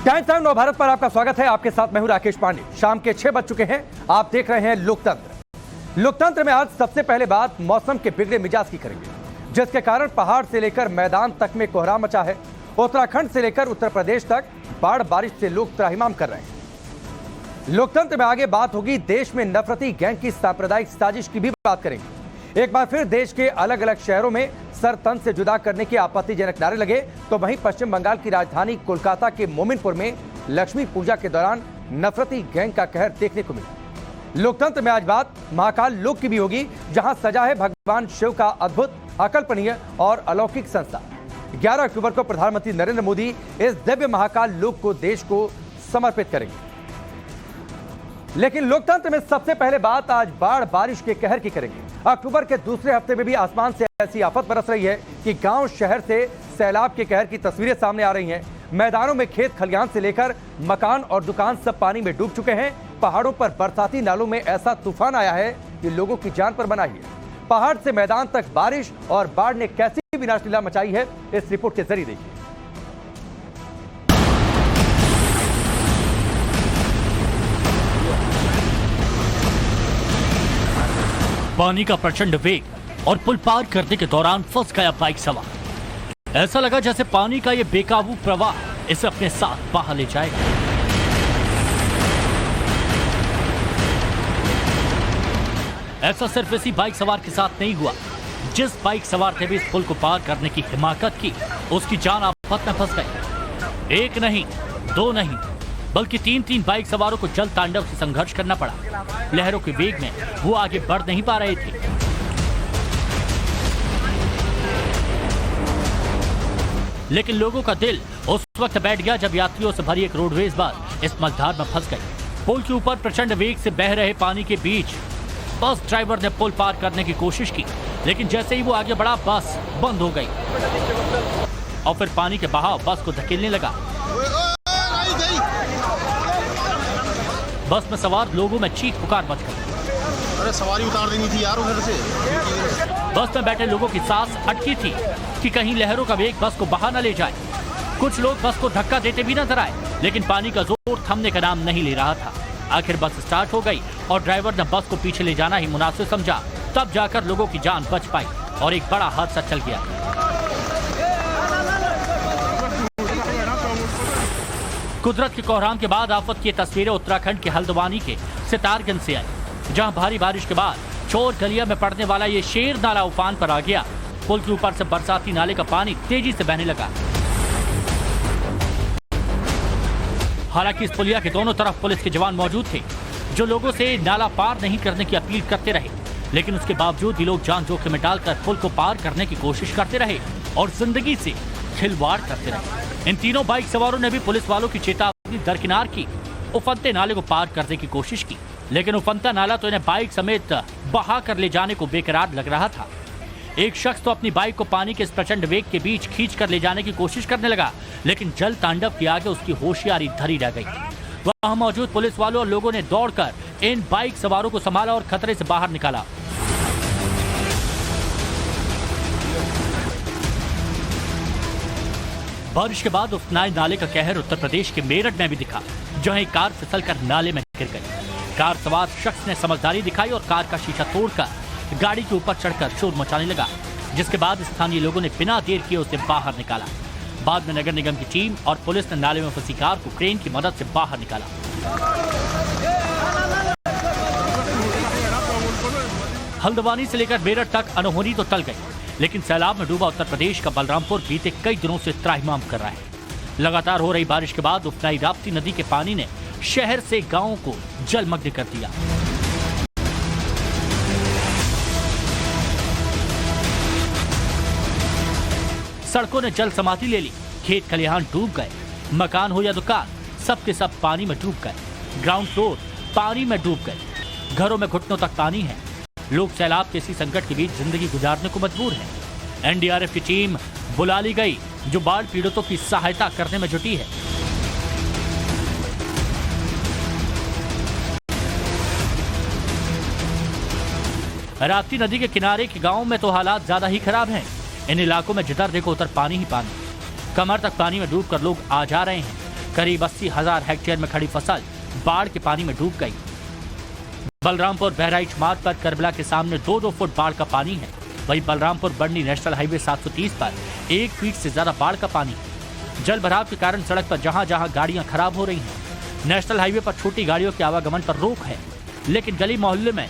Times time नव भारत पर आपका स्वागत है। आपके साथ मैं हूं राकेश पांडे। शाम के 6 बज चुके हैं। आप देख रहे हैं लोकतंत्र। लोकतंत्र में आज सबसे पहले बात मौसम के बिगड़े मिजाज की करेंगे, जिसके कारण पहाड़ से लेकर मैदान तक में कोहराम मचा है। उत्तराखंड से लेकर उत्तर प्रदेश तक बाढ़ बारिश से लोग त्राहिमाम कर रहे हैं। लोकतंत्र में आगे बात होगी देश में नफरती गैंग की सांप्रदायिक साजिश की भी बात करेंगे। एक बार फिर देश के अलग अलग शहरों में सर तन से जुदा करने के आपत्तिजनक नारे लगे, तो वहीं पश्चिम बंगाल की राजधानी कोलकाता के मोमिनपुर में लक्ष्मी पूजा के दौरान नफरती गैंग का कहर देखने को मिला। लोकतंत्र में आज बात महाकाल लोक की भी होगी, जहां सजा है भगवान शिव का अद्भुत, अकल्पनीय और अलौकिक संस्था। 11 अक्टूबर को प्रधानमंत्री नरेंद्र मोदी इस दिव्य महाकाल लोक को देश को समर्पित करेंगे। लेकिन लोकतंत्र में सबसे पहले बात आज बाढ़ बारिश के कहर की करेंगे। अक्टूबर के दूसरे हफ्ते में भी आसमान से ऐसी आफत बरस रही है कि गांव शहर से सैलाब के कहर की तस्वीरें सामने आ रही हैं। मैदानों में खेत खलिहान से लेकर मकान और दुकान सब पानी में डूब चुके हैं। पहाड़ों पर बरसाती नालों में ऐसा तूफान आया है कि लोगों की जान पर बना है। पहाड़ से मैदान तक बारिश और बाढ़ ने कैसी विनाशलीला मचाई है, इस रिपोर्ट के जरिए देखिए। पानी का प्रचंड वेग और पुल पार करने के दौरान फंस गया बाइक सवार। ऐसा लगा जैसे पानी का ये बेकाबू प्रवाह इसे अपने साथ बहा ले जाएगा। ऐसा सिर्फ इसी बाइक सवार के साथ नहीं हुआ। जिस बाइक सवार ने भी इस पुल को पार करने की हिमाकत की, उसकी जान आफत में फंस गई। एक नहीं, दो नहीं, बल्कि 3 बाइक सवारों को जल तांडव से संघर्ष करना पड़ा। लहरों के वेग में वो आगे बढ़ नहीं पा रहे थे। लेकिन लोगों का दिल उस वक्त बैठ गया जब यात्रियों से भरी एक रोडवेज बस इस मझधार में फंस गई। पुल के ऊपर प्रचंड वेग से बह रहे पानी के बीच बस ड्राइवर ने पुल पार करने की कोशिश की, लेकिन जैसे ही वो आगे बढ़ा बस बंद हो गई और फिर पानी के बहाव बस को धकेलने लगा। बस में सवार लोगों में चीख पुकार मच गई। अरे सवारी उतार देनी थी यार उधर से। बस में बैठे लोगों की सांस अटकी थी कि कहीं लहरों का वेग बस को बहा न ले जाए। कुछ लोग बस को धक्का देते भी नजर आए, लेकिन पानी का जोर थमने का नाम नहीं ले रहा था। आखिर बस स्टार्ट हो गई और ड्राइवर ने बस को पीछे ले जाना ही मुनासिब समझा। तब जाकर लोगों की जान बच पाई और एक बड़ा हादसा चल गया। कुदरत के कोहराम के बाद आफत की तस्वीरें उत्तराखंड के हल्द्वानी के सितारगंज से आई, जहां भारी बारिश के बाद चोर गलिया में पड़ने वाला ये शेर नाला उफान पर आ गया। पुल के ऊपर से बरसाती नाले का पानी तेजी से बहने लगा। हालांकि इस पुलिया के दोनों तरफ पुलिस के जवान मौजूद थे, जो लोगों से नाला पार नहीं करने की अपील करते रहे, लेकिन उसके बावजूद भी लोग जान जोखिम में डालकर पुल को पार करने की कोशिश करते रहे और जिंदगी से खिलवाड़ करते रहे। इन तीनों बाइक सवारों ने भी पुलिस वालों की चेतावनी दरकिनार की। उफनते नाले को पार करने की कोशिश की, लेकिन उफनता नाला तो इन्हें बाइक समेत बहा कर ले जाने को बेकरार लग रहा था। एक शख्स तो अपनी बाइक को पानी के इस प्रचंड वेग के बीच खींच कर ले जाने की कोशिश करने लगा, लेकिन जल तांडव के आगे उसकी होशियारी धरी रह गई। वहां मौजूद पुलिस वालों और लोगों ने दौड़कर इन बाइक सवारों को संभाला और खतरे से बाहर निकाला। बारिश के बाद उफनाए नाले का कहर उत्तर प्रदेश के मेरठ में भी दिखा, जहां एक कार फिसलकर नाले में गिर गई। कार सवार शख्स ने समझदारी दिखाई और कार का शीशा तोड़कर गाड़ी के ऊपर चढ़कर शोर मचाने लगा, जिसके बाद स्थानीय लोगों ने बिना देर किए उसे बाहर निकाला। बाद में नगर निगम की टीम और पुलिस ने नाले में फंसी कार को क्रेन की मदद से बाहर निकाला। हल्द्वानी से लेकर मेरठ तक अनहोनी तो टल गई, लेकिन सैलाब में डूबा उत्तर प्रदेश का बलरामपुर बीते कई दिनों से त्राहिमाम कर रहा है। लगातार हो रही बारिश के बाद उफनाई राप्ती नदी के पानी ने शहर से गांवों को जलमग्न कर दिया। सड़कों ने जल समाधि ले ली, खेत खलिहान डूब गए, मकान हो या दुकान सब के सब पानी में डूब गए। ग्राउंड फ्लोर पानी में डूब गए, घरों में घुटनों तक पानी है। लोग सैलाब के इसी संकट के बीच जिंदगी गुजारने को मजबूर हैं। एनडीआरएफ की टीम बुला ली गई, जो बाढ़ पीड़ितों की सहायता करने में जुटी है। राप्ती नदी के किनारे के गांवों में तो हालात ज्यादा ही खराब हैं। इन इलाकों में जिधर देखो उधर पानी ही पानी। कमर तक पानी में डूबकर लोग आ जा रहे हैं। करीब 80,000 हेक्टेयर में खड़ी फसल बाढ़ के पानी में डूब गई। बलरामपुर बहराइच मार्ग पर करबला के सामने 2-2 फुट बाढ़ का पानी है। वहीं बलरामपुर बड़नी नेशनल हाईवे 730 पर 1 फीट से ज्यादा बाढ़ का पानी। जल भराव के कारण सड़क पर जहां जहां गाड़ियां खराब हो रही हैं। नेशनल हाईवे पर छोटी गाड़ियों के आवागमन पर रोक है, लेकिन गली मोहल्ले में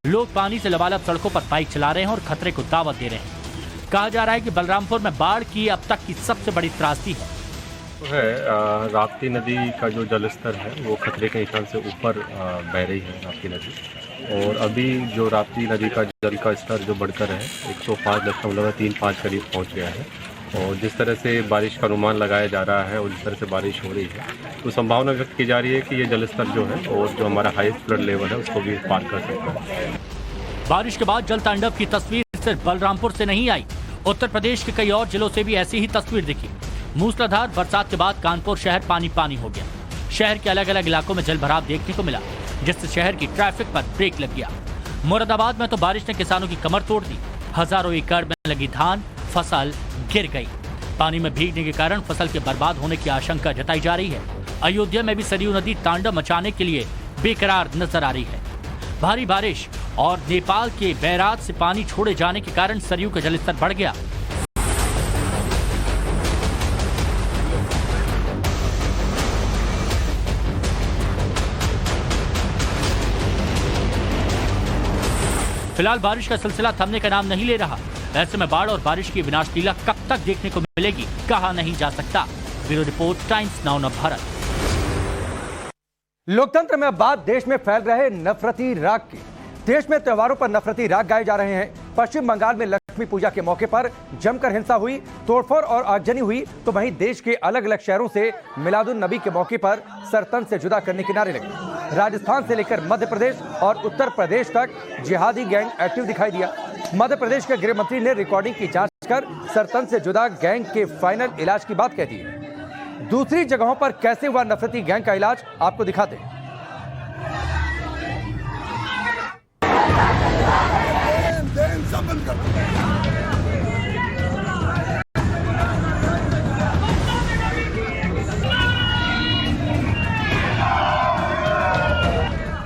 लोग पानी से लबालब सड़कों पर बाइक चला रहे हैं और खतरे को दावत दे रहे हैं। कहा जा रहा है कि बलरामपुर में बाढ़ की अब तक की सबसे बड़ी त्रासदी है। राप्ती नदी का जो जलस्तर है वो खतरे के निशान से ऊपर बह रही है राप्ती नदी, और अभी जो राप्ती नदी का जल का स्तर जो बढ़कर है 105.35 करीब पहुंच गया है। और जिस तरह से बारिश का अनुमान लगाया जा रहा है और जिस तरह से बारिश हो रही है तो संभावना व्यक्त की जा रही है कि ये जलस्तर जो है और जो हमारा हाईएस्ट फ्लड लेवल है उसको भी पार कर सकता है। बारिश के बाद जल तांडव की तस्वीर सिर्फ बलरामपुर से नहीं आई, उत्तर प्रदेश के कई और जिलों से भी ऐसी ही तस्वीर दिखी। मूसलाधार बरसात के बाद कानपुर शहर पानी पानी हो गया। शहर के अलग अलग इलाकों में जल भराव देखने को मिला, जिससे शहर की ट्रैफिक पर ब्रेक लग गया। मुरादाबाद में तो बारिश ने किसानों की कमर तोड़ दी। हजारों एकड़ में लगी धान फसल गिर गई। पानी में भीगने के कारण फसल के बर्बाद होने की आशंका जताई जा रही है। अयोध्या में भी सरयू नदी तांडव मचाने के लिए बेकरार नजर आ रही है। भारी बारिश और नेपाल के बैराज से पानी छोड़े जाने के कारण सरयू का जलस्तर बढ़ गया। फिलहाल बारिश का सिलसिला थमने का नाम नहीं ले रहा। ऐसे में बाढ़ और बारिश की विनाश लीला कब तक देखने को मिलेगी कहा नहीं जा सकता। Bureau report, times now Bharat. लोकतंत्र में अब बात देश में फैल रहे नफरती राग की। देश में त्योहारों पर नफरती राग गाए जा रहे हैं। पश्चिम बंगाल में लक्ष्मी पूजा के मौके पर जमकर हिंसा हुई, तोड़फोड़ और आगजनी हुई, तो वहीं देश के अलग अलग शहरों से मिलादुन नबी के मौके पर सरतन से जुदा करने के नारे लगे। राजस्थान से लेकर मध्य प्रदेश और उत्तर प्रदेश तक जिहादी गैंग एक्टिव दिखाई दिया। मध्य प्रदेश के गृह मंत्री ने रिकॉर्डिंग की जांच कर सरतन से जुदा गैंग के फाइनल इलाज की बात कह दी है। दूसरी जगहों पर कैसे हुआ नफरती गैंग का इलाज आपको दिखाते हैं।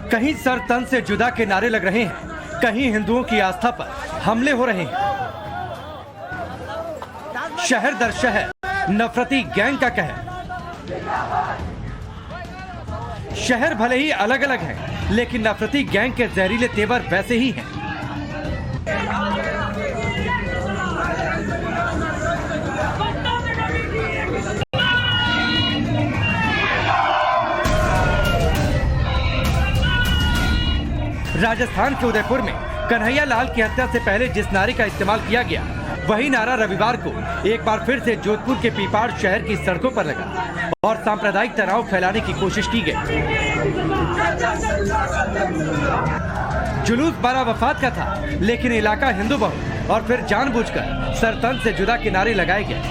कहीं सर तन से जुदा के नारे लग रहे हैं, कहीं हिंदुओं की आस्था पर हमले हो रहे हैं। शहर दर शहर नफरती गैंग का कहर। शहर भले ही अलग अलग हैं, लेकिन नफरती गैंग के जहरीले तेवर वैसे ही हैं। राजस्थान के उदयपुर में कन्हैया लाल की हत्या से पहले जिस नारे का इस्तेमाल किया गया, वही नारा रविवार को एक बार फिर से जोधपुर के पीपाड़ शहर की सड़कों पर लगा और सांप्रदायिक तनाव फैलाने की कोशिश की गई। जुलूस बारा वफात का था, लेकिन इलाका हिंदू बहुल और फिर जानबूझकर सरतन से जुदा के नारे लगाए गए।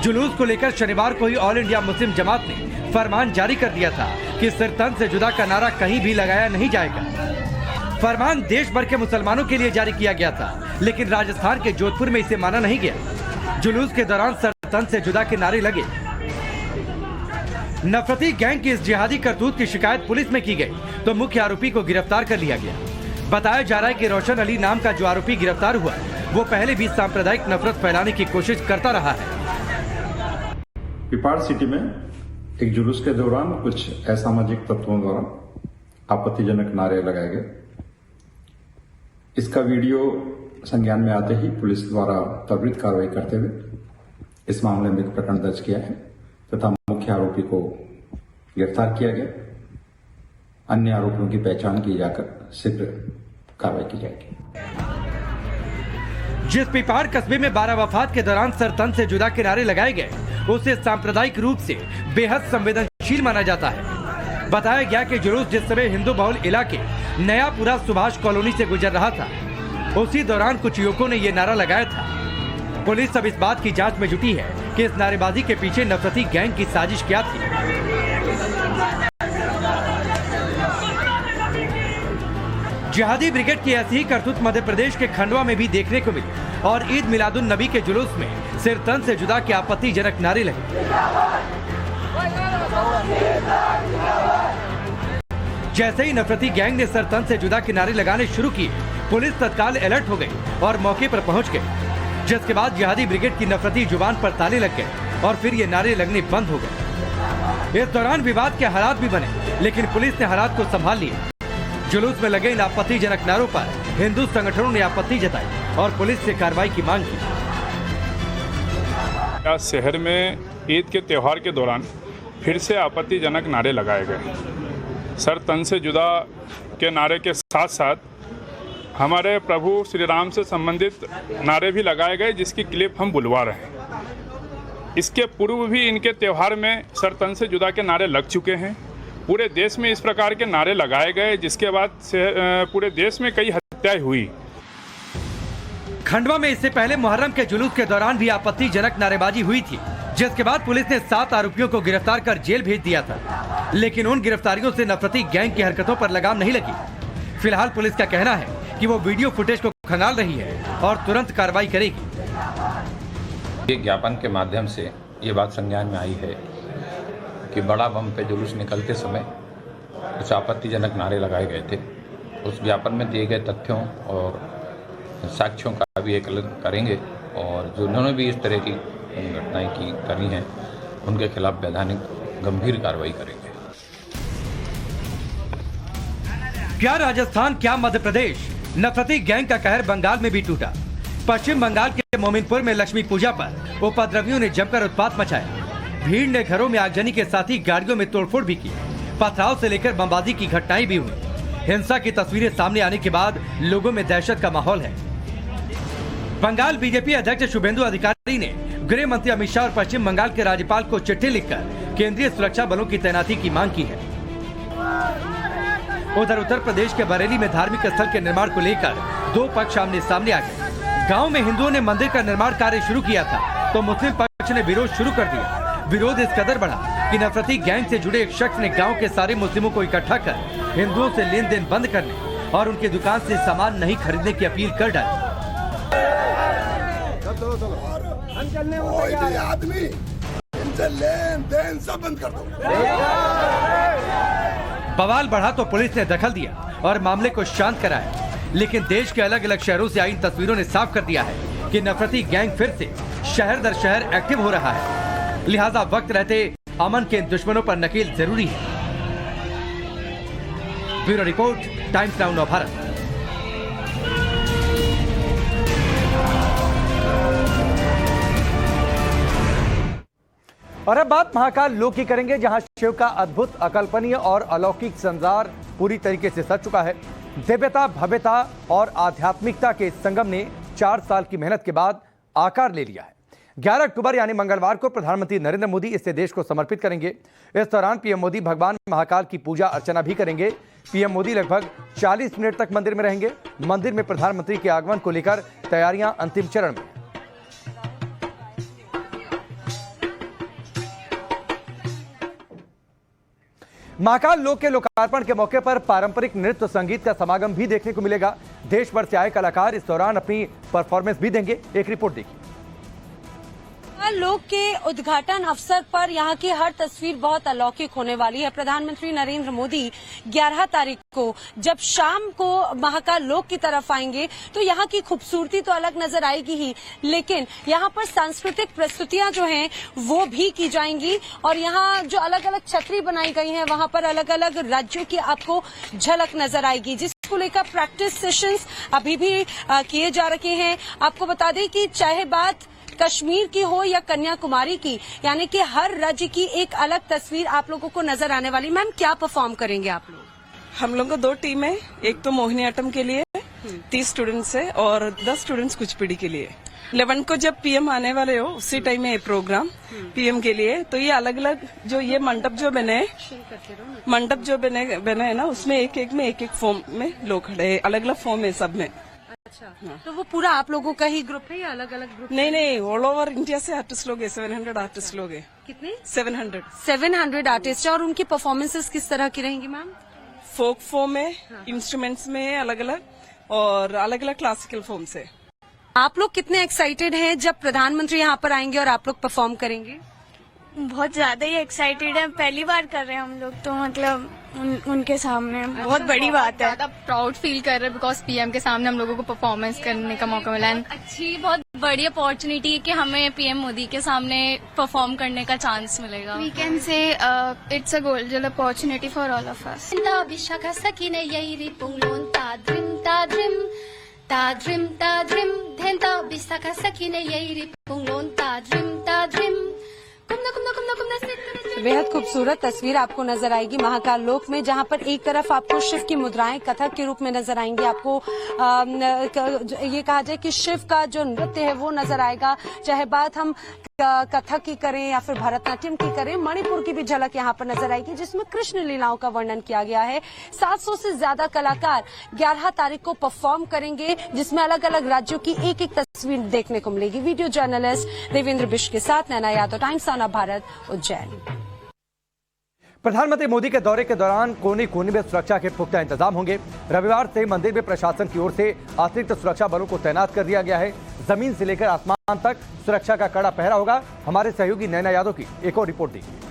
जुलूस को लेकर शनिवार को ही ऑल इंडिया मुस्लिम जमात ने फरमान जारी कर दिया था कि सरतन से जुदा का नारा कहीं भी लगाया नहीं जाएगा। फरमान देश भर के मुसलमानों के लिए जारी किया गया था, लेकिन राजस्थान के जोधपुर में इसे माना नहीं गया। जुलूस के दौरान सरतन से जुदा के नारे लगे। नफरती गैंग की इस जिहादी करतूत की शिकायत पुलिस में की गई, तो मुख्य आरोपी को गिरफ्तार कर लिया गया। बताया जा रहा है कि रोशन अली नाम का जो आरोपी गिरफ्तार हुआ, वो पहले भी सांप्रदायिक नफरत फैलाने की कोशिश करता रहा है। पीपाड़ सिटी में एक जुलूस के दौरान कुछ असामाजिक तत्वों द्वारा आपत्तिजनक नारे लगाए गए। इसका वीडियो संज्ञान में आते ही पुलिस द्वारा त्वरित कार्रवाई करते हुए इस मामले में एक प्रकरण दर्ज किया है तथा मुख्य आरोपी को गिरफ्तार किया गया। अन्य आरोपियों की पहचान की जाकर शीघ्र कार्रवाई की जाएगी। जिस पीपाड़ कस्बे में बारा वफात के दौरान सरतन से जुदा के नारे लगाए गए, उसे सांप्रदायिक रूप से बेहद संवेदनशील माना जाता है। बताया गया कि जुलूस जिस समय हिंदू बहुल इलाके नयापुरा सुभाष कॉलोनी से गुजर रहा था, उसी दौरान कुछ युवकों ने ये नारा लगाया था। पुलिस अब इस बात की जांच में जुटी है कि इस नारेबाजी के पीछे नफरती गैंग की साजिश क्या थी। जिहादी ब्रिगेड की ऐसी ही करतूत मध्य प्रदेश के खंडवा में भी देखने को मिली और ईद मिलादुन नबी के जुलूस में सिर तन से जुदा के आपत्तिजनक नारे लगे। जैसे ही नफरती गैंग ने सर तन से जुदा के नारे लगाने शुरू किए, पुलिस तत्काल अलर्ट हो गई और मौके पर पहुंच गई, जिसके बाद जिहादी ब्रिगेड की नफरती जुबान पर ताले लग गए और फिर ये नारे लगने बंद हो गए। इस दौरान विवाद के हालात भी बने, लेकिन पुलिस ने हालात को संभाल लिया। जुलूस में लगे इन आपत्तिजनक नारों पर हिंदू संगठनों ने आपत्ति जताई और पुलिस से कार्रवाई की मांग की। शहर में ईद के त्योहार के दौरान फिर से आपत्तिजनक नारे लगाए गए। सर तन से जुदा के नारे के साथ साथ हमारे प्रभु श्री राम से संबंधित नारे भी लगाए गए, जिसकी क्लिप हम बुलवा रहे हैं। इसके पूर्व भी इनके त्यौहार में सर तन से जुदा के नारे लग चुके हैं। पूरे देश में इस प्रकार के नारे लगाए गए, जिसके बाद पूरे देश में कई हत्याएं हुई। खंडवा में इससे पहले मुहर्रम के जुलूस के दौरान भी आपत्तिजनक नारेबाजी हुई थी, जिसके बाद पुलिस ने 7 आरोपियों को गिरफ्तार कर जेल भेज दिया था, लेकिन उन गिरफ्तारियों से नफरती गैंग की हरकतों पर लगाम नहीं लगी। फिलहाल पुलिस का कहना है कि वो वीडियो फुटेज को खंगाल रही है और तुरंत कार्रवाई करेगी। ये ज्ञापन के माध्यम से ये बात संज्ञान में आई है कि बड़ा बम पे जुलूस निकलते समय कुछ आपत्तिजनक नारे लगाए गए थे। उस ज्ञापन में दिए गए तथ्यों और साक्ष्यों का भी आकलन करेंगे और जिन्होंने भी इस तरह की घटनाएं की करी हैं उनके खिलाफ वैधानिक गंभीर कार्रवाई करेंगे। क्या राजस्थान, क्या मध्य प्रदेश, नफरती गैंग का कहर बंगाल में भी टूटा। पश्चिम बंगाल के मोमिनपुर में लक्ष्मी पूजा पर उपद्रवियों ने जमकर उत्पात मचाया। भीड़ ने घरों में आगजनी के साथ ही गाड़ियों में तोड़फोड़ भी की। पथराव से लेकर बमबाजी की घटनाएं भी हुई। हिंसा की तस्वीरें सामने आने के बाद लोगों में दहशत का माहौल है। बंगाल बीजेपी अध्यक्ष शुभेंदु अधिकारी ने गृह मंत्री अमित शाह और पश्चिम बंगाल के राज्यपाल को चिट्ठी लिखकर केंद्रीय सुरक्षा बलों की तैनाती की मांग की है। उधर उत्तर प्रदेश के बरेली में धार्मिक स्थल के निर्माण को लेकर 2 पक्ष आमने सामने आ गए। गांव में हिंदुओं ने मंदिर का निर्माण कार्य शुरू किया था, तो मुस्लिम पक्ष ने विरोध शुरू कर दिया। विरोध इस कदर बढ़ा कि नफरती गैंग से जुड़े एक शख्स ने गांव के सारे मुस्लिमों को इकट्ठा कर हिंदुओं से लेन देन बंद करने और उनकी दुकान से सामान नहीं खरीदने की अपील कर डाली। आदमी इनसे लेन देन सब बंद कर दो। बवाल बढ़ा तो पुलिस ने दखल दिया और मामले को शांत कराया, लेकिन देश के अलग अलग शहरों से आई तस्वीरों ने साफ कर दिया है कि नफरती गैंग फिर से शहर दर शहर एक्टिव हो रहा है। लिहाजा वक्त रहते अमन के दुश्मनों पर नकेल जरूरी है। Bureau report, times now Navbharat. और अब बात महाकाल लोक की करेंगे, जहां शिव का अद्भुत, अकल्पनीय और अलौकिक संसार पूरी तरीके से सज चुका है। दिव्यता, भव्यता और आध्यात्मिकता के संगम ने 4 साल की मेहनत के बाद आकार ले लिया है। 11 अक्टूबर यानी मंगलवार को प्रधानमंत्री नरेंद्र मोदी इसे देश को समर्पित करेंगे। इस दौरान पीएम मोदी भगवान महाकाल की पूजा अर्चना भी करेंगे। पीएम मोदी लगभग 40 मिनट तक मंदिर में रहेंगे। मंदिर में प्रधानमंत्री के आगमन को लेकर तैयारियां अंतिम चरण में। महाकाल लोक के लोकार्पण के मौके पर पारंपरिक नृत्य संगीत का समागम भी देखने को मिलेगा। देश भर से आए कलाकार इस दौरान अपनी परफॉर्मेंस भी देंगे। एक रिपोर्ट देखिए। लोक के उद्घाटन अवसर पर यहाँ की हर तस्वीर बहुत अलौकिक होने वाली है। प्रधानमंत्री नरेंद्र मोदी 11 तारीख को जब शाम को महाकाल लोक की तरफ आएंगे तो यहाँ की खूबसूरती तो अलग नजर आएगी ही, लेकिन यहाँ पर सांस्कृतिक प्रस्तुतियां जो हैं वो भी की जाएंगी। और यहाँ जो अलग अलग छतरी बनाई गई हैं वहाँ पर अलग अलग राज्यों की आपको झलक नजर आएगी, जिसको लेकर प्रैक्टिस सेशंस अभी भी किए जा रखे हैं। आपको बता दें कि चाहे बात कश्मीर की हो या कन्याकुमारी की, यानी कि हर राज्य की एक अलग तस्वीर आप लोगों को नजर आने वाली। मैम, क्या परफॉर्म करेंगे आप लोग? हम लोग को 2 टीम है, एक तो मोहिनीअट्टम के लिए 30 स्टूडेंट्स है और 10 स्टूडेंट्स कुचिपुड़ी के लिए। 11 को जब पीएम आने वाले हो उसी टाइम में प्रोग्राम पीएम के लिए। तो ये अलग अलग जो ये मंडप जो बने है ना, उसमें एक में एक फॉर्म में लोग खड़े हैं, अलग अलग फॉर्म है सब में। अच्छा, तो वो पूरा आप लोगों का ही ग्रुप है या अलग अलग ग्रुप? नहीं, ऑल ओवर इंडिया से आर्टिस्ट लोग है। 700 आर्टिस्ट लोग है। कितने? 700 आर्टिस्ट। और उनकी परफॉर्मेंसेस किस तरह की रहेंगी मैम? फोक फॉर्म है, इंस्ट्रूमेंट्स में है अलग अलग, और अलग अलग क्लासिकल फॉर्म से। आप लोग कितने एक्साइटेड हैं जब प्रधानमंत्री यहाँ पर आएंगे और आप लोग परफॉर्म करेंगे? बहुत ज्यादा ही एक्साइटेड है, पहली बार कर रहे हैं हम लोग, तो मतलब उनके सामने बहुत बड़ी बात है। ज्यादा प्राउड फील कर रहे हैं बिकॉज पीएम के सामने हम लोगों को परफॉर्मेंस करने का मौका मिला है। अच्छी बहुत बड़ी अपॉर्चुनिटी है कि हमें पीएम मोदी के सामने परफॉर्म करने का चांस मिलेगा। We can say it's a golden opportunity for all of us. बेहद खूबसूरत तस्वीर आपको नजर आएगी महाकाल लोक में, जहां पर एक तरफ आपको शिव की मुद्राएं कथक के रूप में नजर आएंगी, आपको ये कहा जाए कि शिव का जो नृत्य है वो नजर आएगा। चाहे बात हम कथक की करें या फिर भरतनाट्यम की करें, मणिपुर की भी झलक यहाँ पर नजर आएगी जिसमें कृष्ण लीलाओं का वर्णन किया गया है। 700 से ज्यादा कलाकार 11 तारीख को परफॉर्म करेंगे, जिसमें अलग अलग राज्यों की एक एक तस्वीर देखने को मिलेगी। वीडियो जर्नलिस्ट देवेंद्र बिष्ट के साथ नैना यादव, टाइम्स ऑफ भारत, उज्जैन। प्रधानमंत्री मोदी के दौरे के दौरान कोने कोने में सुरक्षा के पुख्ता इंतजाम होंगे। रविवार से मंदिर में प्रशासन की ओर से अतिरिक्त सुरक्षा बलों को तैनात कर दिया गया है। जमीन से लेकर आसमान तक सुरक्षा का कड़ा पहरा होगा। हमारे सहयोगी नैना यादव की एक और रिपोर्ट देखिए।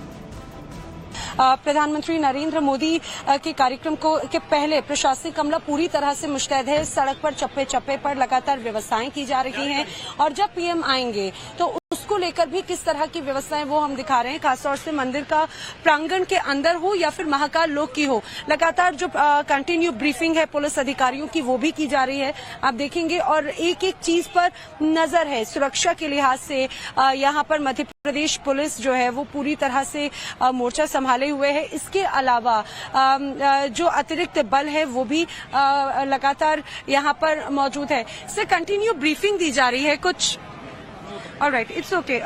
प्रधानमंत्री नरेंद्र मोदी के कार्यक्रम के पहले प्रशासनिक अमला पूरी तरह से मुस्तैद है। सड़क पर चप्पे चप्पे पर लगातार व्यवस्थाएं की जा रही हैं और जब पीएम आएंगे तो उसको लेकर भी किस तरह की व्यवस्थाएं वो हम दिखा रहे हैं। खासतौर से मंदिर का प्रांगण के अंदर हो या फिर महाकाल लोक की हो, लगातार जो कंटिन्यू ब्रीफिंग है पुलिस अधिकारियों की वो भी की जा रही है, आप देखेंगे। और एक एक चीज पर नजर है सुरक्षा के लिहाज से। यहाँ पर मध्य प्रदेश पुलिस जो है वो पूरी तरह से मोर्चा संभाले हुए है। इसके अलावा जो अतिरिक्त बल है वो भी लगातार यहाँ पर मौजूद है। इससे कंटिन्यू ब्रीफिंग दी जा रही है कुछ। ऑलराइट, इट्स ओके,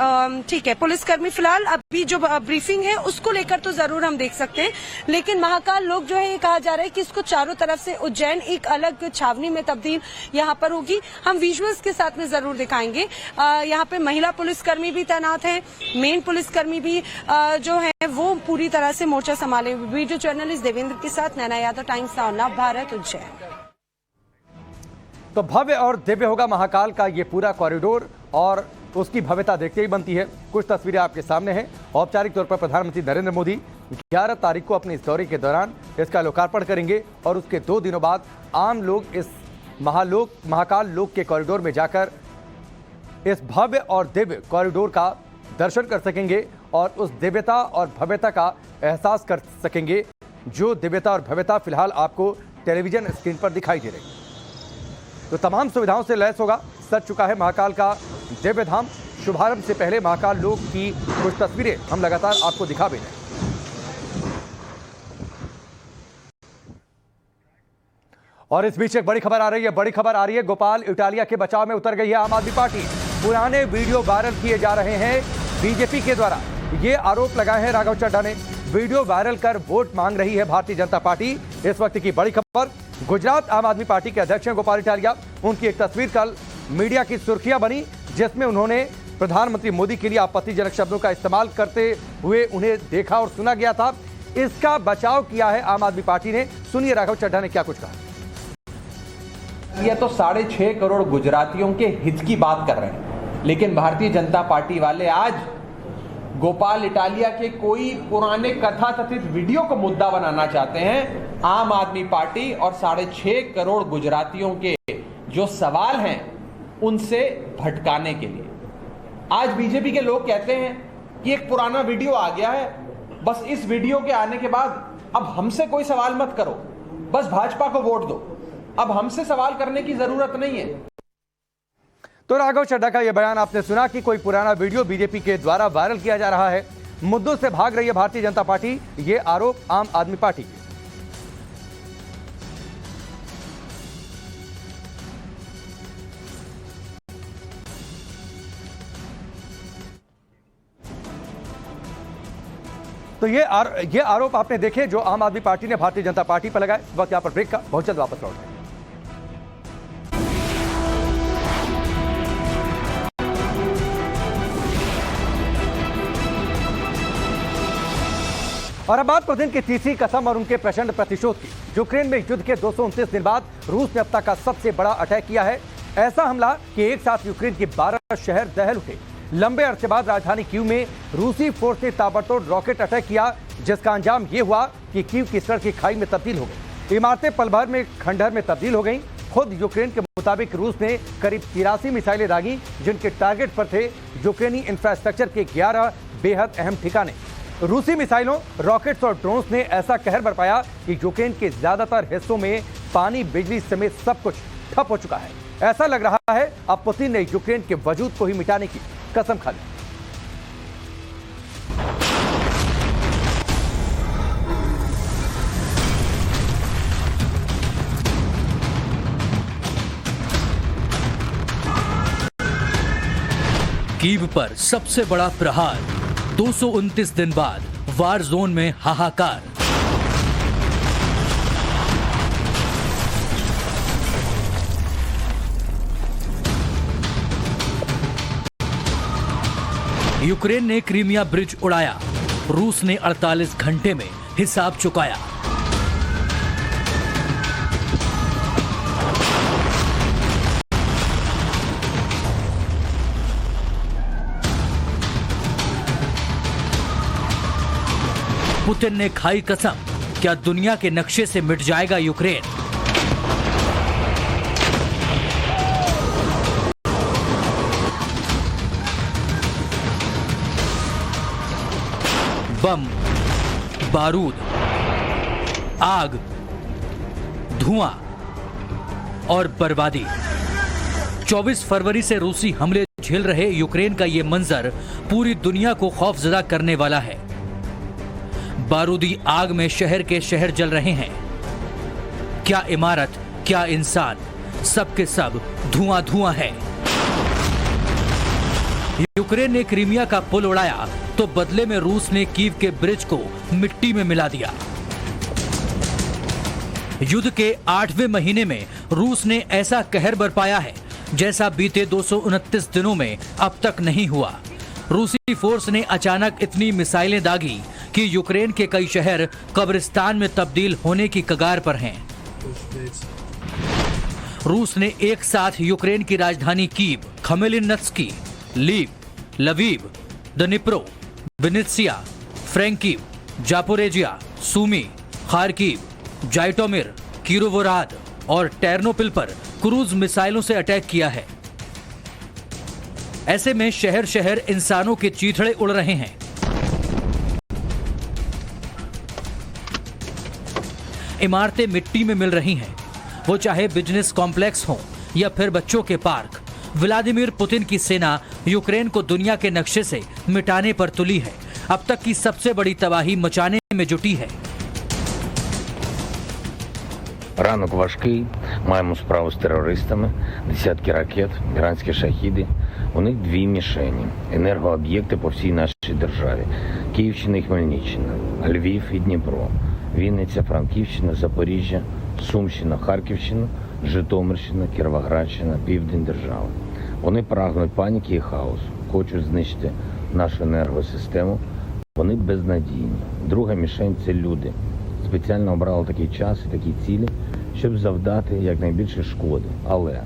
ठीक है। पुलिसकर्मी फिलहाल अभी जो ब्रीफिंग है उसको लेकर तो जरूर हम देख सकते हैं, लेकिन महाकाल लोक जो है ये कहा जा रहा है कि इसको चारों तरफ से उज्जैन एक अलग छावनी में तब्दील यहाँ पर होगी। हम विजुअल्स के साथ में जरूर दिखाएंगे। यहाँ पे महिला पुलिसकर्मी भी तैनात है, मेन पुलिसकर्मी भी जो है वो पूरी तरह से मोर्चा संभाले। वीडियो जर्नलिस्ट देवेंद्र के साथ नैना यादव, टाइम्स ऑफ भारत, उज्जैन। तो भव्य और दिव्य होगा महाकाल का ये पूरा कॉरिडोर और उसकी भव्यता देखते ही बनती है। कुछ तस्वीरें आपके सामने हैं। औपचारिक तौर पर प्रधानमंत्री नरेंद्र मोदी 11 तारीख को अपने इस दौरे के दौरान इसका लोकार्पण करेंगे और उसके 2 दिनों बाद आम लोग इस महाकाल लोक के कॉरिडोर में जाकर इस भव्य और दिव्य कॉरिडोर का दर्शन कर सकेंगे और उस दिव्यता और भव्यता का एहसास कर सकेंगे जो दिव्यता और भव्यता फिलहाल आपको टेलीविजन स्क्रीन पर दिखाई दे रही है। तो तमाम सुविधाओं से लैस होगा, सज चुका है महाकाल का दिव्य धाम। शुभारंभ से पहले महाकाल लोक की कुछ तस्वीरें हम लगातार आपको दिखा भी रहे हैं। और इस बीच एक बड़ी खबर आ रही है, गोपाल इटालिया के बचाव में उतर गई है आम आदमी पार्टी। पुराने वीडियो वायरल किए जा रहे हैं बीजेपी के द्वारा, ये आरोप लगाए हैं राघव चड्ढा ने। वीडियो वायरल कर वोट मांग रही है भारतीय जनता पार्टी। इस वक्त की बड़ी खबर, गुजरात आम आदमी पार्टी के अध्यक्ष हैं गोपाल इटालिया। उनकी एक तस्वीर कल मीडिया की सुर्खियां बनी जिसमें उन्होंने प्रधानमंत्री मोदी के लिए आपत्तिजनक शब्दों का इस्तेमाल करते हुए उन्हें देखा और सुना गया था। इसका बचाव किया है आम आदमी पार्टी ने। सुनिए राघव चड्ढा ने क्या कुछ कहा। ये तो 6.5 करोड़ गुजरातियों के हित की बात कर रहे हैं, लेकिन भारतीय जनता पार्टी वाले आज गोपाल इटालिया के कोई पुराने कथाकथित वीडियो को मुद्दा बनाना चाहते हैं आम आदमी पार्टी और 6.5 करोड़ गुजरातियों के जो सवाल हैं उनसे भटकाने के लिए। आज बीजेपी के लोग कहते हैं कि एक पुराना वीडियो आ गया है, बस इस वीडियो के आने के बाद अब हमसे कोई सवाल मत करो, बस भाजपा को वोट दो, अब हमसे सवाल करने की जरूरत नहीं है। तो राघव चड्ढा का यह बयान आपने सुना कि कोई पुराना वीडियो बीजेपी के द्वारा वायरल किया जा रहा है। मुद्दों से भाग रही है भारतीय जनता पार्टी, ये आरोप आम आदमी पार्टी के। तो ये आरोप आपने देखे जो आम आदमी पार्टी ने भारतीय जनता पार्टी पर लगाए। इस वक्त यहां पर ब्रेक का, बहुत जल्द वापस लौट। और अब बात पुतिन की तीसरी कसम और उनके प्रचंड प्रतिशोध की। यूक्रेन में युद्ध के 229 दिन बाद रूस ने अब तक का सबसे बड़ा अटैक किया है। ऐसा हमला कि एक साथ यूक्रेन के 12 शहर दहल उठे। लंबे अरसे बाद राजधानी कीव में रूसी फोर्स ने ताबड़तोड़ रॉकेट अटैक किया, जिसका अंजाम यह हुआ कि कीव की सड़क की खाई में तब्दील हो गई। इमारतें पल भर में खंडहर में तब्दील हो गईं। खुद यूक्रेन के मुताबिक रूस ने करीब 83 मिसाइलें दागी, जिनके टारगेट पर थे यूक्रेनी इंफ्रास्ट्रक्चर के 11 बेहद अहम ठिकाने। रूसी मिसाइलों, रॉकेट्स और ड्रोन्स ने ऐसा कहर बरपाया कि यूक्रेन के ज्यादातर हिस्सों में पानी, बिजली समेत सब कुछ ठप हो चुका है। ऐसा लग रहा है अब पुतिन ने यूक्रेन के वजूद को ही मिटाने की कसम खा ली। कीव पर सबसे बड़ा प्रहार, 229 दिन बाद वार जोन में हाहाकार। यूक्रेन ने क्रीमिया ब्रिज उड़ाया, रूस ने 48 घंटे में हिसाब चुकाया। पुतिन ने खाई कसम, क्या दुनिया के नक्शे से मिट जाएगा यूक्रेन? बम, बारूद, आग, धुआं और बर्बादी। 24 फरवरी से रूसी हमले झेल रहे यूक्रेन का ये मंजर पूरी दुनिया को खौफजदा करने वाला है। बारूदी आग में शहर के शहर जल रहे हैं। क्या इमारत, क्या इंसान, सब के सब धुआं धुआं है। यूक्रेन ने क्रीमिया का पुल उड़ाया तो बदले में रूस ने कीव के ब्रिज को मिट्टी में मिला दिया। युद्ध के 8वें महीने में रूस ने ऐसा कहर बरपाया है जैसा बीते 229 दिनों में अब तक नहीं हुआ। रूसी फोर्स ने अचानक इतनी मिसाइलें दागी कि यूक्रेन के कई शहर कब्रिस्तान में तब्दील होने की कगार पर हैं। रूस ने एक साथ यूक्रेन की राजधानी Kyiv, Khmelnytskyi, Lviv, Lviv, Dnipro, Vinnytsia, Frankivsk, Zaporizhzhia, Sumy, Kharkiv, Zhytomyr, Kirovohrad और टेर्नोपिल पर क्रूज मिसाइलों से अटैक किया है। ऐसे में शहर शहर इंसानों के चीथड़े उड़ रहे हैं। इमारतें मिट्टी में मिल रही हैं, वो चाहे बिजनेस कॉम्प्लेक्स हो या फिर बच्चों के पार्क। व्लादिमीर पुतिन की सेना यूक्रेन को दुनिया के नक्शे से मिटाने पर तुली है। अब तक की सबसे बड़ी तबाही मचाने में जुटी है। Ранок важкий, маємо справу з терористами, десятки ракет, іранські шахіди. У них дві мішені – енергооб'єкти по всій нашій державі. Київщина і Хмельниччина, Львів і Дніпро, Вінниця, Франківщина, Запоріжжя, Сумщина, Харківщина, Житомирщина, Кіровоградщина, південь держави. Вони прагнуть паніки і хаосу, хочуть знищити нашу енергосистему. Вони безнадійні. Друга мішень – це люди. Спеціально обрали такий час і такі цілі, щоб завдати якнайбільше шкоди. Але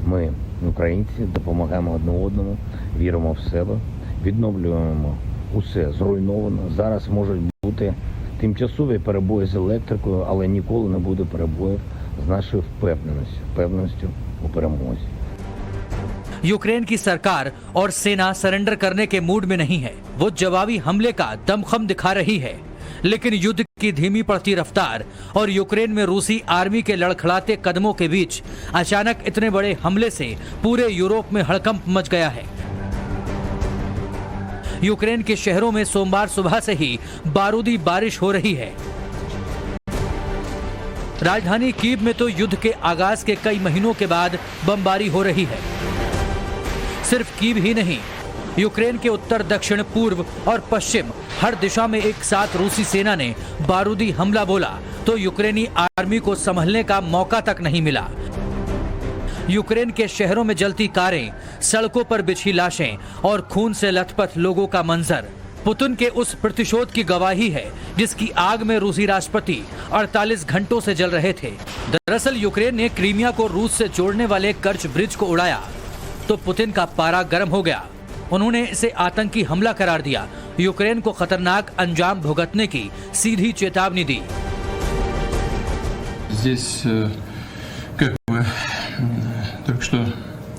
ми, українці, допомагаємо одне одному, віримо в себе, відновлюємо усе зруйновано. Зараз можуть бути тимчасові перебої з електрикою, але ніколи не буде перебоїв з нашою впевненістю у перемозі. यूक्रेन की सरकार और सेना सरेंडर करने के मूड में नहीं है। वो जवाबी हमले का दमखम दिखा रही है, लेकिन युद्ध की धीमी पड़ती रफ्तार और यूक्रेन में रूसी आर्मी के लड़खड़ाते कदमों के बीच अचानक इतने बड़े हमले से पूरे यूरोप में हड़कंप मच गया है। यूक्रेन के शहरों में सोमवार सुबह से ही बारूदी बारिश हो रही है। राजधानी कीव में तो युद्ध के आगाज के कई महीनों के बाद बमबारी हो रही है। सिर्फ कीव ही नहीं, यूक्रेन के उत्तर, दक्षिण, पूर्व और पश्चिम हर दिशा में एक साथ रूसी सेना ने बारूदी हमला बोला तो यूक्रेनी आर्मी को संभलने का मौका तक नहीं मिला। यूक्रेन के शहरों में जलती कारें, सड़कों पर बिछी लाशें और खून से लथपथ लोगों का मंजर पुतिन के उस प्रतिशोध की गवाही है जिसकी आग में रूसी राष्ट्रपति 48 घंटों से जल रहे थे। दरअसल यूक्रेन ने क्रीमिया को रूस से जोड़ने वाले कर्च ब्रिज को उड़ाया तो पुतिन का पारा गर्म हो गया। उन्होंने इसे आतंकी हमला करार दिया, यूक्रेन को खतरनाक अंजाम भुगतने की सीधी चेतावनी दी। Здесь, как вы только что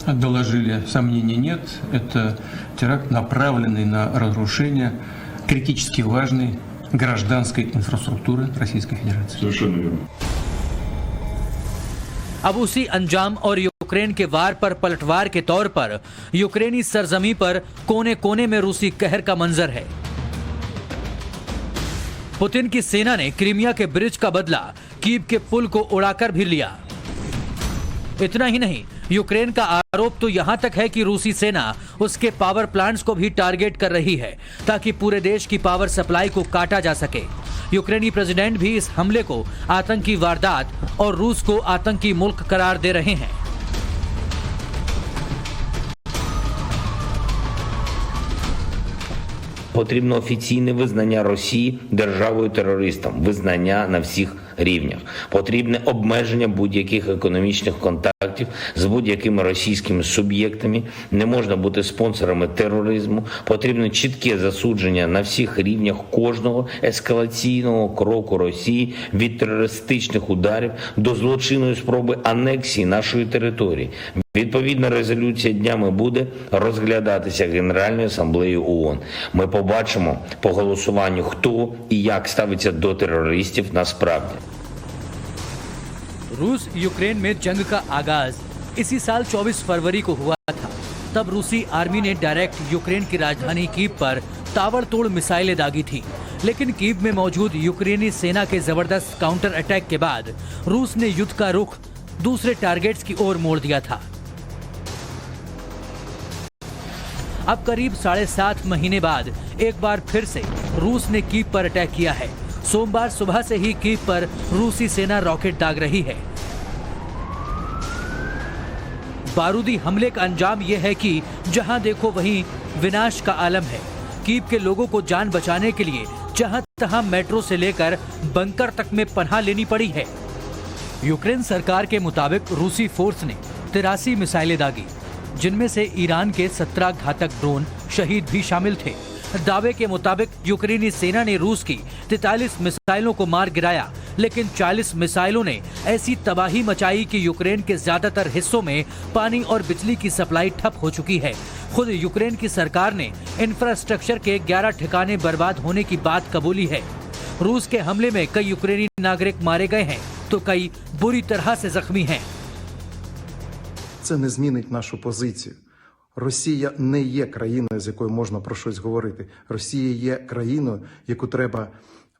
доложили, сомнений нет. Это теракт, направленный на разрушение критически важной гражданской инфраструктуры Российской Федерации. Совершенно верно. अब उसी अंजाम और यूक्रेन के वार पर पलटवार के तौर पर यूक्रेनी सरजमी पर कोने कोने में रूसी कहर का मंजर है। पुतिन की सेना ने क्रीमिया के ब्रिज का बदला कीव के पुल को उड़ाकर भी लिया। इतना ही नहीं, यूक्रेन का आरोप तो यहां तक है कि रूसी सेना उसके पावर प्लांट्स को भी टारगेट कर रही है ताकि पूरे देश की पावर सप्लाई को काटा जा सके। यूक्रेनी प्रेसिडेंट भी इस हमले को आतंकी वारदात और रूस को आतंकी मुल्क करार दे रहे हैं। Потрібно офіційне визнання Росії державою-терористом, визнання на всіх рівнях. Потрібне обмеження будь-яких економічних контактів з будь-якими російськими суб'єктами. Не можна бути спонсорами тероризму. Потрібне чітке засудження на всіх рівнях кожного ескалаційного кроку Росії від терористичних ударів до злочинної спроби анексії нашої території. Відповідна резолюція днями буде розглядатися Генеральною асамблеєю ООН. Ми побачимо по голосуванню, хто і як ставиться до терористів насправді. रूस यूक्रेन में जंग का आगाज इसी साल 24 फरवरी को हुआ था। तब रूसी आर्मी ने डायरेक्ट यूक्रेन की राजधानी कीव पर ताबड़तोड़ मिसाइलें दागी थी। लेकिन कीव में मौजूद यूक्रेनी सेना के जबरदस्त काउंटर अटैक के बाद रूस ने युद्ध का रुख दूसरे टारगेट्स की ओर मोड़ दिया था। अब करीब 7.5 महीने बाद एक बार फिर से रूस ने कीव पर अटैक किया है। सोमवार सुबह से ही कीव पर रूसी सेना रॉकेट दाग रही है। बारूदी हमले का अंजाम यह है कि जहां देखो वहीं विनाश का आलम है। कीव के लोगों को जान बचाने के लिए जहां तहां मेट्रो से लेकर बंकर तक में पनाह लेनी पड़ी है। यूक्रेन सरकार के मुताबिक रूसी फोर्स ने 83 मिसाइलें दागी, जिनमें से ईरान के 17 घातक ड्रोन शहीद भी शामिल थे। दावे के मुताबिक यूक्रेनी सेना ने रूस की 43 मिसाइलों को मार गिराया, लेकिन 40 मिसाइलों ने ऐसी तबाही मचाई कि यूक्रेन के ज्यादातर हिस्सों में पानी और बिजली की सप्लाई ठप हो चुकी है। खुद यूक्रेन की सरकार ने इंफ्रास्ट्रक्चर के 11 ठिकाने बर्बाद होने की बात कबूली है। रूस के हमले में कई यूक्रेनी नागरिक मारे गए हैं तो कई बुरी तरह से जख्मी हैं। Це не змінить нашу позицію. Росія не є країною, з якою можна про щось говорити. Росія є країною, яку треба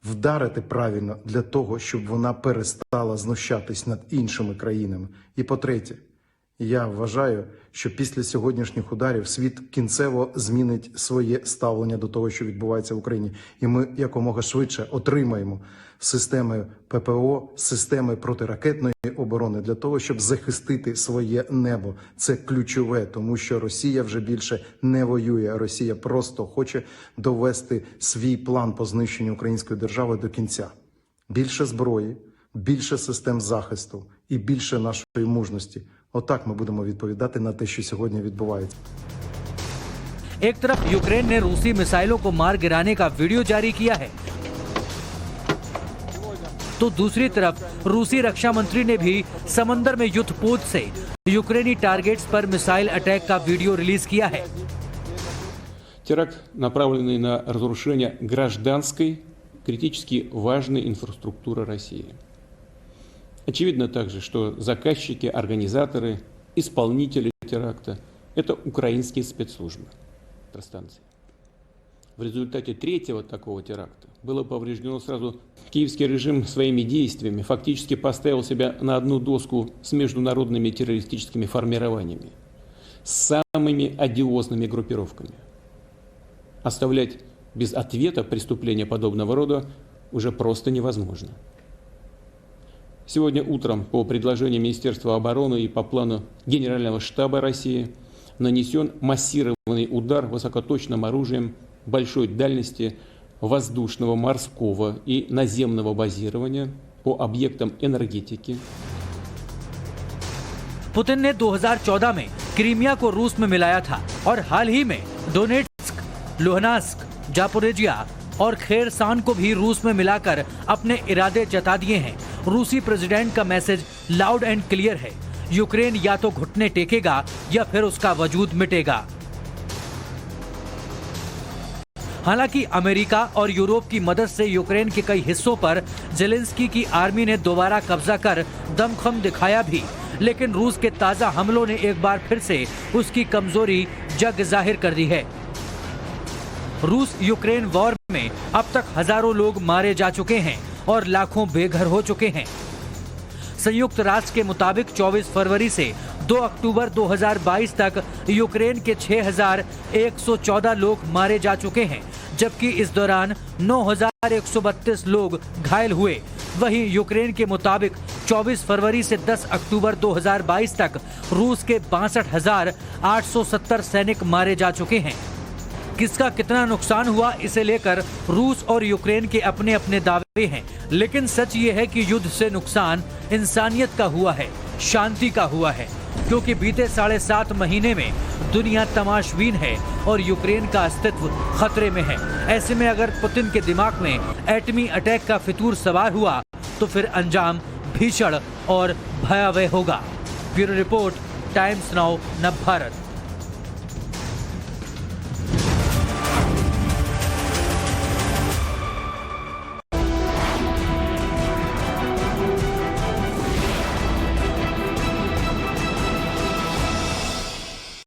вдарити правильно для того, щоб вона перестала знущатись над іншими країнами. І по-третє, я вважаю, що після сьогоднішніх ударів світ кінцево змінить своє ставлення до того, що відбувається в Україні. І ми якомога швидше отримаємо системи ППО, системи протиракетної оборони для того, щоб захистити своє небо. Це ключове, тому що Росія вже більше не воює. Росія просто хоче довести свій план по знищенню української держави до кінця. Більше зброї, більше систем захисту і більше нашої мужності. Отак ми будемо відповідати на те, що сьогодні відбувається. एक तरफ यूक्रेन ने रूसी मिसाइलों को मार गिराने का वीडियो जारी किया है, तो दूसरी तरफ रूसी रक्षा मंत्री ने भी समंदर में युद्धपोत से यूक्रेनी टारगेट्स पर मिसाइल अटैक का वीडियो रिलीज किया है। Теракт, направленный на разрушение гражданской, критически важной инфраструктуры России. Очевидно также, что заказчики, организаторы, исполнители теракта – это украинские спецслужбы. В результате третьего такого теракта было повреждено сразу. Киевский режим своими действиями фактически поставил себя на одну доску с международными террористическими формированиями, с самыми одиозными группировками. Оставлять без ответа преступления подобного рода уже просто невозможно. Сегодня утром по предложению Министерства обороны и по плану Генерального штаба России нанесен массированный удар высокоточным оружием большой дальности воздушного, морского и наземного базирования по объектам энергетики. पुतिन ने 2014 में क्रीमिया को रूस में मिलाया था और हाल ही में डोनेट्स्क, लुहान्स्क, जापोरिजिया और खेरसान को भी रूस में मिलाकर अपने इरादे जता दिए हैं। रूसी प्रेसिडेंट का मैसेज लाउड एंड क्लियर है, यूक्रेन या तो घुटने टेकेगा या फिर उसका वजूद मिटेगा। हालांकि अमेरिका और यूरोप की मदद से यूक्रेन के कई हिस्सों पर जेलेंस्की की आर्मी ने दोबारा कब्जा कर दमखम दिखाया भी, लेकिन रूस के ताजा हमलों ने एक बार फिर से उसकी कमजोरी जग जाहिर कर दी है। रूस यूक्रेन वॉर में अब तक हजारों लोग मारे जा चुके हैं और लाखों बेघर हो चुके हैं। संयुक्त राष्ट्र के मुताबिक 24 फरवरी से 2 अक्टूबर 2022 तक यूक्रेन के 6,114 लोग मारे जा चुके हैं, जबकि इस दौरान 9,132 लोग घायल हुए। वहीं यूक्रेन के मुताबिक 24 फरवरी से 10 अक्टूबर 2022 तक रूस के 62,870 सैनिक मारे जा चुके हैं। किसका कितना नुकसान हुआ, इसे लेकर रूस और यूक्रेन के अपने अपने दावे हैं, लेकिन सच ये है कि युद्ध से नुकसान इंसानियत का हुआ है, शांति का हुआ है, क्योंकि बीते 7.5 महीने में दुनिया तमाशबीन है और यूक्रेन का अस्तित्व खतरे में है। ऐसे में अगर पुतिन के दिमाग में एटमी अटैक का फितूर सवार हुआ तो फिर अंजाम भीषण और भयावह होगा। ब्यूरो रिपोर्ट, टाइम्स नाउ, नव भारत।